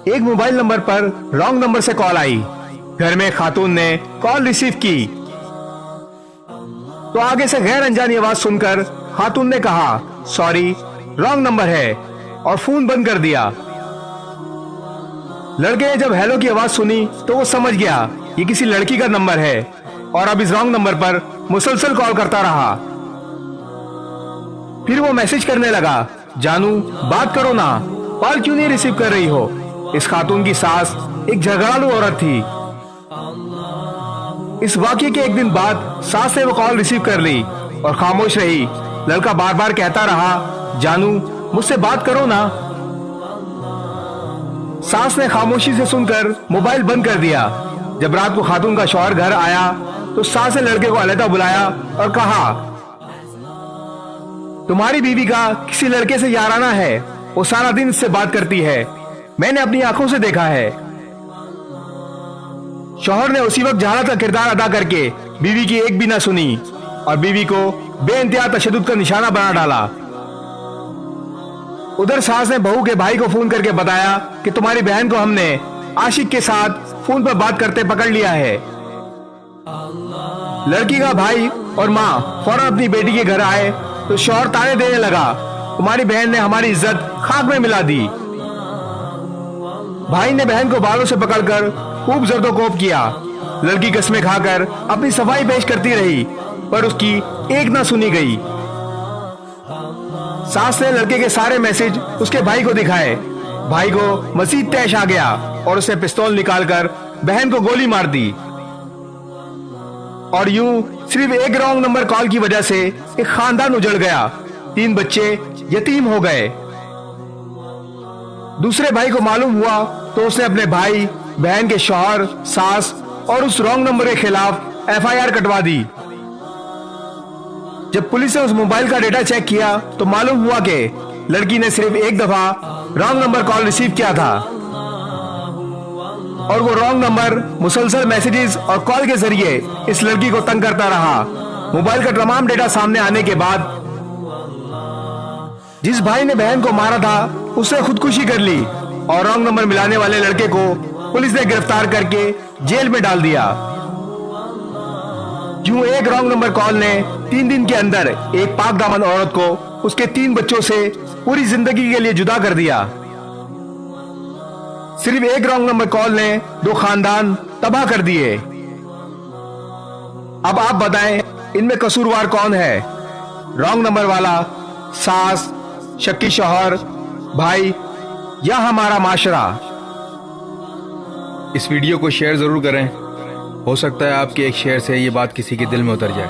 ایک mobile number پر wrong number سے کال آئی۔ گھر میں خاتون نے کال ریسیو کی تو آگے سے غیر انجانی آواز سن کر خاتون نے کہا سوری رانگ نمبر ہے اور فون بند کر دیا۔ لڑکے نے جب ہیلو کی آواز سنی تو وہ سمجھ گیا یہ کسی لڑکی کا نمبر ہے اور اب اس رانگ نمبر پر مسلسل کال کرتا رہا۔ پھر وہ میسج کرنے لگا جانو بات کرو نا، کال کیوں نہیں ریسیو کر رہی ہو؟ اس خاتون کی ساس ایک جھگڑالو عورت تھی۔ اس واقعے کے ایک دن بعد ساس نے وہ کال ریسیو کر لی اور خاموش رہی۔ لڑکا بار بار کہتا رہا جانو مجھ سے بات کرو نا۔ ساس نے خاموشی سے سن کر موبائل بند کر دیا۔ جب رات کو خاتون کا شوہر گھر آیا تو ساس نے لڑکے کو علیحدہ بلایا اور کہا تمہاری بیوی کا کسی لڑکے سے یارانہ ہے، وہ سارا دن اس سے بات کرتی ہے، میں نے اپنی آنکھوں سے دیکھا ہے۔ شوہر نے اسی وقت جہالت کا کردار ادا کر کے بیوی کی ایک بھی نہ سنی اور بیوی کو بے انتہا تشدد کا نشانہ بنا ڈالا۔ ادھر ساس نے بہو کے بھائی کو فون کر کے بتایا کہ تمہاری بہن کو ہم نے عاشق کے ساتھ فون پر بات کرتے پکڑ لیا ہے۔ لڑکی کا بھائی اور ماں فوراً اپنی بیٹی کے گھر آئے تو شوہر تانے دینے لگا تمہاری بہن نے ہماری عزت خاک میں ملا دی۔ بھائی نے بہن کو بالوں سے پکڑ کر خوب زرد و کوب کیا۔ لڑکی قسمیں کھا کر اپنی صفائی پیش کرتی رہی پر اس کی ایک نہ سنی گئی۔ ساس نے لڑکے کے سارے میسج اس کے بھائی کو دکھائے۔ بھائی کو مزید طیش آ گیا اور اسے پستول نکال کر بہن کو گولی مار دی۔ اور یوں صرف ایک رانگ نمبر کال کی وجہ سے ایک خاندان اجڑ گیا، 3 بچے یتیم ہو گئے۔ دوسرے بھائی کو معلوم ہوا تو اس نے اپنے بھائی، بہن کے شوہر، ساس اور اس رانگ نمبر کے خلاف FIR کٹوا دی۔ جب پولیس نے اس موبائل کا ڈیٹا چیک کیا تو معلوم ہوا کہ لڑکی نے صرف ایک دفعہ رانگ نمبر کال ریسیو کیا تھا اور وہ رانگ نمبر مسلسل میسیجز اور کال کے ذریعے اس لڑکی کو تنگ کرتا رہا۔ موبائل کا تمام ڈیٹا سامنے آنے کے بعد جس بھائی نے بہن کو مارا تھا اس نے خودکشی کر لی اور رانگ نمبر ملانے والے لڑکے کو پولیس نے گرفتار کر کے جیل میں ڈال دیا۔ یوں ایک رانگ نمبر کال نے 3 دن کے اندر ایک پاک دامن عورت کو اس کے 3 بچوں سے پوری زندگی کے لیے جدا کر دیا۔ صرف ایک رانگ نمبر کال نے 2 خاندان تباہ کر دیے۔ اب آپ بتائیں ان میں قصوروار کون ہے؟ رانگ نمبر والا، ساس، شکی شوہر، بھائی یا ہمارا معاشرہ؟ اس ویڈیو کو شیئر ضرور کریں، ہو سکتا ہے آپ کے ایک شیئر سے یہ بات کسی کے دل میں اتر جائے۔